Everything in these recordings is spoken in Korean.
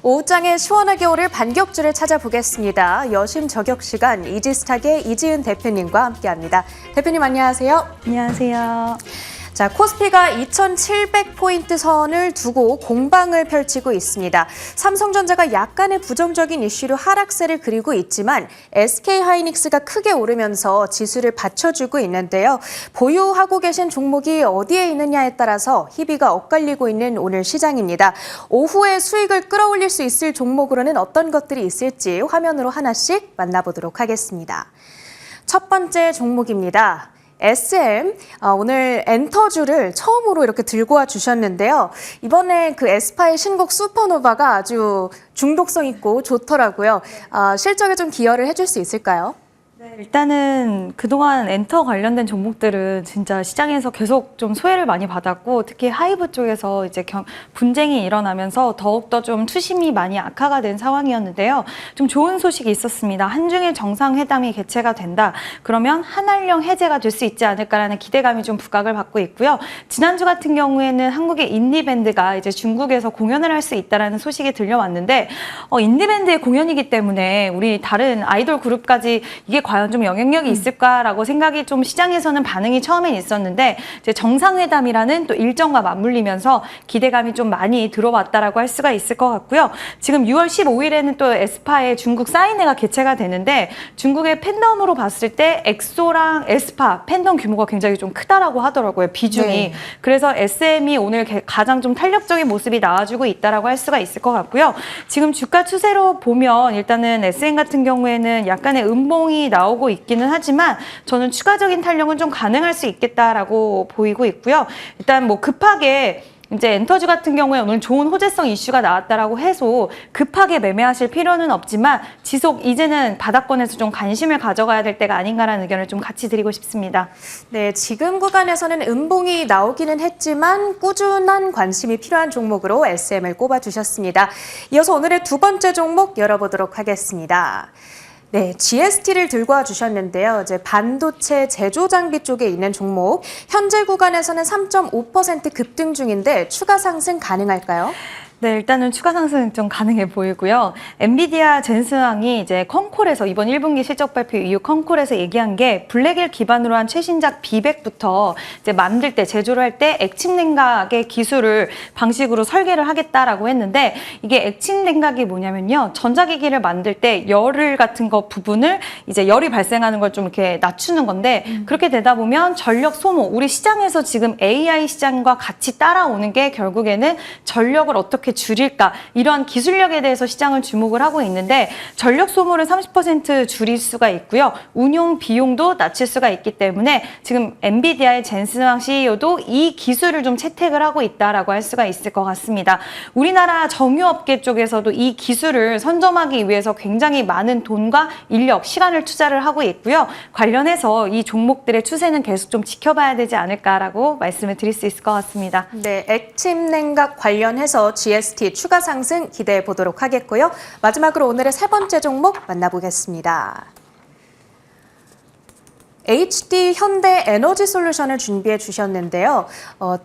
오후장에 시원하게 오를 반격주를 찾아보겠습니다. 여심 저격 시간 이지스탁의 이지은 대표님과 함께합니다. 대표님 안녕하세요. 안녕하세요. 자, 코스피가 2,700포인트 선을 두고 공방을 펼치고 있습니다. 삼성전자가 약간의 부정적인 이슈로 하락세를 그리고 있지만 SK하이닉스가 크게 오르면서 지수를 받쳐주고 있는데요. 보유하고 계신 종목이 어디에 있느냐에 따라서 희비가 엇갈리고 있는 오늘 시장입니다. 오후에 수익을 끌어올릴 수 있을 종목으로는 어떤 것들이 있을지 화면으로 하나씩 만나보도록 하겠습니다. 첫 번째 종목입니다. SM, 오늘 엔터주를 처음으로 이렇게 들고 와 주셨는데요. 이번에 그 에스파의 신곡 슈퍼노바가 아주 중독성 있고 좋더라고요. 실적에 좀 기여를 해줄 수 있을까요? 네, 일단은 그동안 엔터 관련된 종목들은 진짜 시장에서 계속 좀 소외를 많이 받았고 특히 하이브 쪽에서 이제 분쟁이 일어나면서 더욱더 좀 투심이 많이 악화가 된 상황이었는데요. 좀 좋은 소식이 있었습니다. 한중일 정상회담이 개최가 된다. 그러면 한한령 해제가 될 수 있지 않을까라는 기대감이 좀 부각을 받고 있고요. 지난주 같은 경우에는 한국의 인디밴드가 이제 중국에서 공연을 할 수 있다라는 소식이 들려왔는데 인디밴드의 공연이기 때문에 우리 다른 아이돌 그룹까지 이게 과연 좀 영향력이 있을까라고 생각이 좀 시장에서는 반응이 처음엔 있었는데 이제 정상회담이라는 또 일정과 맞물리면서 기대감이 좀 많이 들어왔다라고 할 수가 있을 것 같고요. 지금 6월 15일에는 또 에스파의 중국 사인회가 개최가 되는데 중국의 팬덤으로 봤을 때 엑소랑 에스파 팬덤 규모가 굉장히 좀 크다라고 하더라고요. 비중이. 네. 그래서 SM이 오늘 가장 좀 탄력적인 모습이 나와주고 있다라고 할 수가 있을 것 같고요. 지금 주가 추세로 보면 일단은 SM 같은 경우에는 약간의 음봉이 나오고 있기는 하지만 저는 추가적인 탄력은 좀 가능할 수 있겠다라고 보이고 있고요. 일단 뭐 급하게 이제 엔터주 같은 경우에 오늘 좋은 호재성 이슈가 나왔다라고 해서 급하게 매매하실 필요는 없지만 지속 이제는 바닥권에서 좀 관심을 가져가야 될 때가 아닌가라는 의견을 좀 같이 드리고 싶습니다. 네, 지금 구간에서는 음봉이 나오기는 했지만 꾸준한 관심이 필요한 종목으로 SM을 꼽아주셨습니다. 이어서 오늘의 두 번째 종목 열어보도록 하겠습니다. 네, GST를 들고 와 주셨는데요. 이제 반도체 제조 장비 쪽에 있는 종목. 현재 구간에서는 3.5% 급등 중인데 추가 상승 가능할까요? 네, 일단은 추가 상승 좀 가능해 보이고요. 엔비디아 젠슨왕이 이제 컨콜에서 이번 1분기 실적 발표 이후 컨콜에서 얘기한 게 블랙일 기반으로 한 최신작 B100부터 이제 만들 때 제조를 할 때 액침 냉각의 기술을 방식으로 설계를 하겠다라고 했는데 이게 액침 냉각이 뭐냐면요. 전자기기를 만들 때 열을 같은 거 부분을 이제 열이 발생하는 걸 좀 이렇게 낮추는 건데 그렇게 되다 보면 전력 소모, 우리 시장에서 지금 AI 시장과 같이 따라오는 게 결국에는 전력을 어떻게 줄일까 이런 기술력에 대해서 시장을 주목을 하고 있는데 전력 소모를 30% 줄일 수가 있고요. 운용 비용도 낮출 수가 있기 때문에 지금 엔비디아의 젠슨왕 CEO도 이 기술을 좀 채택을 하고 있다라고 할 수가 있을 것 같습니다. 우리나라 정유업계 쪽에서도 이 기술을 선점하기 위해서 굉장히 많은 돈과 인력, 시간을 투자를 하고 있고요. 관련해서 이 종목들의 추세는 계속 좀 지켜봐야 되지 않을까라고 말씀을 드릴 수 있을 것 같습니다. 네, 액침 냉각 관련해서 GST 추가 상승 기대해 보도록 하겠고요. 마지막으로 오늘의 세 번째 종목 만나보겠습니다. HD 현대 에너지 솔루션을 준비해 주셨는데요.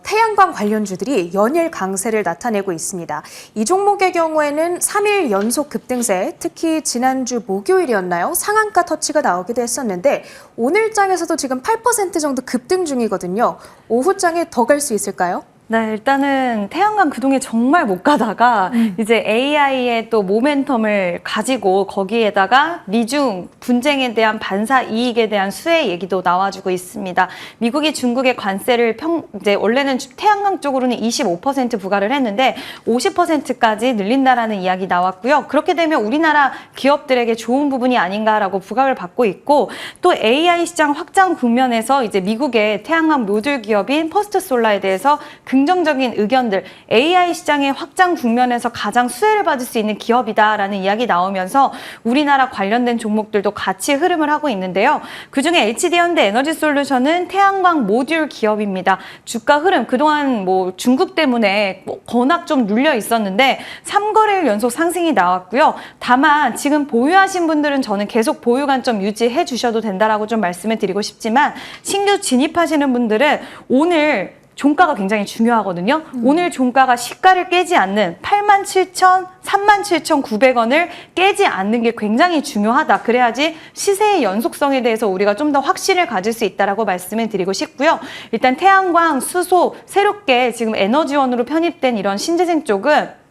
태양광 관련주들이 연일 강세를 나타내고 있습니다. 이 종목의 경우에는 3일 연속 급등세, 특히 지난주 목요일이었나요? 상한가 터치가 나오기도 했었는데 오늘장에서도 지금 8% 정도 급등 중이거든요. 오후장에 더 갈 수 있을까요? 네, 일단은 태양광 그동안 정말 못 가다가 이제 AI의 또 모멘텀을 가지고 거기에다가 미중 분쟁에 대한 반사 이익에 대한 수혜 얘기도 나와주고 있습니다. 미국이 중국의 관세를 이제 원래는 태양광 쪽으로는 25% 부과를 했는데 50%까지 늘린다라는 이야기 나왔고요. 그렇게 되면 우리나라 기업들에게 좋은 부분이 아닌가라고 부각을 받고 있고 또 AI 시장 확장 국면에서 이제 미국의 태양광 모듈 기업인 퍼스트솔라에 대해서 긍정적인 의견들, AI 시장의 확장 국면에서 가장 수혜를 받을 수 있는 기업이다라는 이야기 나오면서 우리나라 관련된 종목들도 같이 흐름을 하고 있는데요. 그중에 HD현대 에너지솔루션은 태양광 모듈 기업입니다. 주가 흐름, 그동안 뭐 중국 때문에 워낙 좀 눌려 있었는데 3거래일 연속 상승이 나왔고요. 다만 지금 보유하신 분들은 저는 계속 보유 관점 유지해 주셔도 된다라고 좀 말씀을 드리고 싶지만 신규 진입하시는 분들은 오늘 종가가 굉장히 중요하거든요. 오늘 종가가 시가를 깨지 않는 37,900원을 깨지 않는 게 굉장히 중요하다. 그래야지 시세의 연속성에 대해서 우리가 좀 더 확신을 가질 수 있다라고 말씀을 드리고 싶고요. 일단 태양광, 수소, 새롭게 지금 에너지원으로 편입된 이런 신재생 쪽은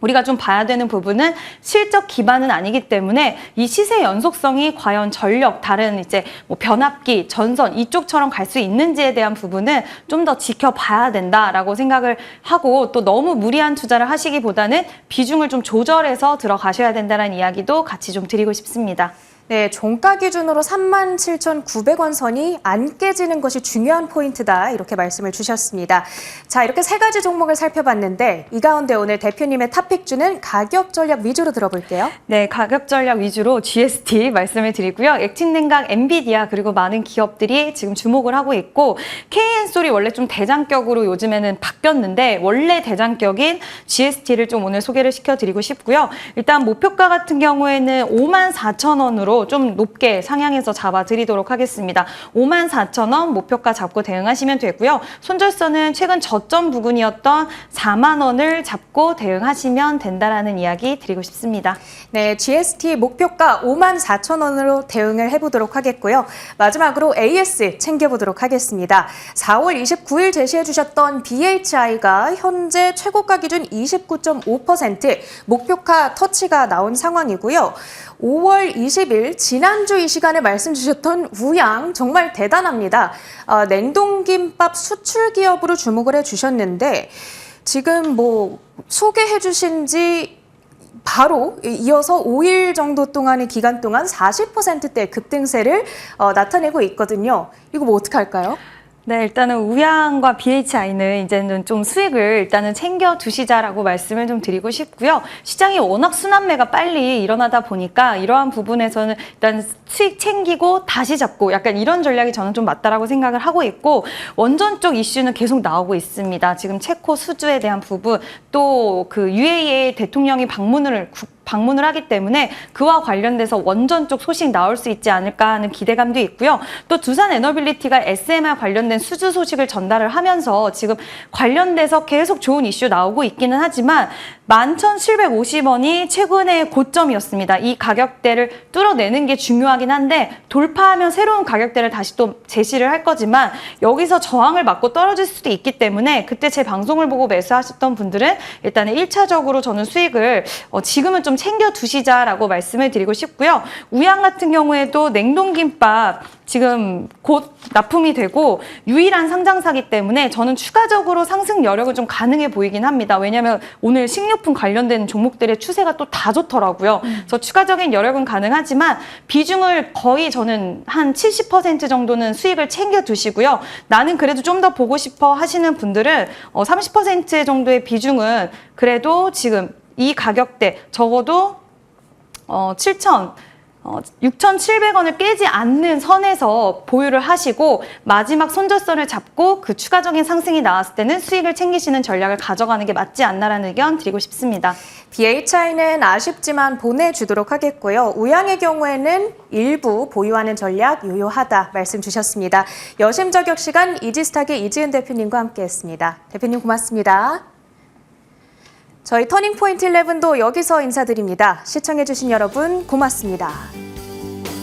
우리가 좀 봐야 되는 부분은 실적 기반은 아니기 때문에 이 시세 연속성이 과연 전력, 다른 이제 뭐 변압기, 전선 이쪽처럼 갈 수 있는지에 대한 부분은 좀 더 지켜봐야 된다라고 생각을 하고, 또 너무 무리한 투자를 하시기보다는 비중을 좀 조절해서 들어가셔야 된다는 이야기도 같이 좀 드리고 싶습니다. 네, 종가 기준으로 37,900원 선이 안 깨지는 것이 중요한 포인트다, 이렇게 말씀을 주셨습니다. 자, 이렇게 세 가지 종목을 살펴봤는데 이 가운데 오늘 대표님의 탑픽주는 가격 전략 위주로 들어볼게요. 네, 가격 전략 위주로 GST 말씀을 드리고요. 액틴냉각, 엔비디아 그리고 많은 기업들이 지금 주목을 하고 있고, KN솔이 원래 좀 대장격으로 요즘에는 바뀌었는데 원래 대장격인 GST를 좀 오늘 소개를 시켜드리고 싶고요. 일단 목표가 같은 경우에는 54,000원으로 좀 높게 상향해서 잡아드리도록 하겠습니다. 54,000원 목표가 잡고 대응하시면 되고요. 손절선은 최근 저점 부근이었던 4만 원을 잡고 대응하시면 된다라는 이야기 드리고 싶습니다. 네, GST 목표가 54,000원으로 대응을 해보도록 하겠고요. 마지막으로 AS 챙겨보도록 하겠습니다. 4월 29일 제시해 주셨던 BHI가 현재 최고가 기준 29.5%, 목표가 터치가 나온 상황이고요. 5월 20일 지난주 이 시간에 말씀 주셨던 우양 정말 대단합니다. 냉동김밥 수출 기업으로 주목을 해주셨는데 지금 뭐 소개해 주신 지 바로 이어서 5일 정도 동안의 기간 동안 40%대 급등세를 나타내고 있거든요. 이거 뭐 어떻게 할까요? 네, 일단은 우양과 BHI는 이제는 좀 수익을 일단은 챙겨 두시자라고 말씀을 좀 드리고 싶고요. 시장이 워낙 순환매가 빨리 일어나다 보니까 이러한 부분에서는 일단 수익 챙기고 다시 잡고 약간 이런 전략이 저는 좀 맞다라고 생각을 하고 있고, 원전 쪽 이슈는 계속 나오고 있습니다. 지금 체코 수주에 대한 부분, 또 그 UAE 대통령이 방문을 하기 때문에 그와 관련돼서 원전 쪽 소식 나올 수 있지 않을까 하는 기대감도 있고요. 또 두산 에너빌리티가 SMR 관련된 수주 소식을 전달을 하면서 지금 관련돼서 계속 좋은 이슈 나오고 있기는 하지만 11,750원이 최근의 고점이었습니다. 이 가격대를 뚫어내는 게 중요하긴 한데 돌파하면 새로운 가격대를 다시 또 제시를 할 거지만 여기서 저항을 맞고 떨어질 수도 있기 때문에 그때 제 방송을 보고 매수하셨던 분들은 일단은 1차적으로 저는 수익을 지금은 좀 챙겨 두시자라고 말씀을 드리고 싶고요. 우양 같은 경우에도 냉동김밥 지금 곧 납품이 되고 유일한 상장사기 때문에 저는 추가적으로 상승 여력은 좀 가능해 보이긴 합니다. 왜냐하면 오늘 식료품 관련된 종목들의 추세가 또 다 좋더라고요. 그래서 추가적인 여력은 가능하지만 비중을 거의 저는 한 70% 정도는 수익을 챙겨 두시고요. 나는 그래도 좀 더 보고 싶어 하시는 분들은 30% 정도의 비중은 그래도 지금 이 가격대 적어도 6,700원을 깨지 않는 선에서 보유를 하시고 마지막 손절선을 잡고 그 추가적인 상승이 나왔을 때는 수익을 챙기시는 전략을 가져가는 게 맞지 않나라는 의견 드리고 싶습니다. BHI는 아쉽지만 보내주도록 하겠고요. 우양의 경우에는 일부 보유하는 전략 유효하다 말씀 주셨습니다. 여심저격 시간 이지스탁의 이지은 대표님과 함께했습니다. 대표님 고맙습니다. 저희 터닝포인트 11도 여기서 인사드립니다. 시청해주신 여러분 고맙습니다.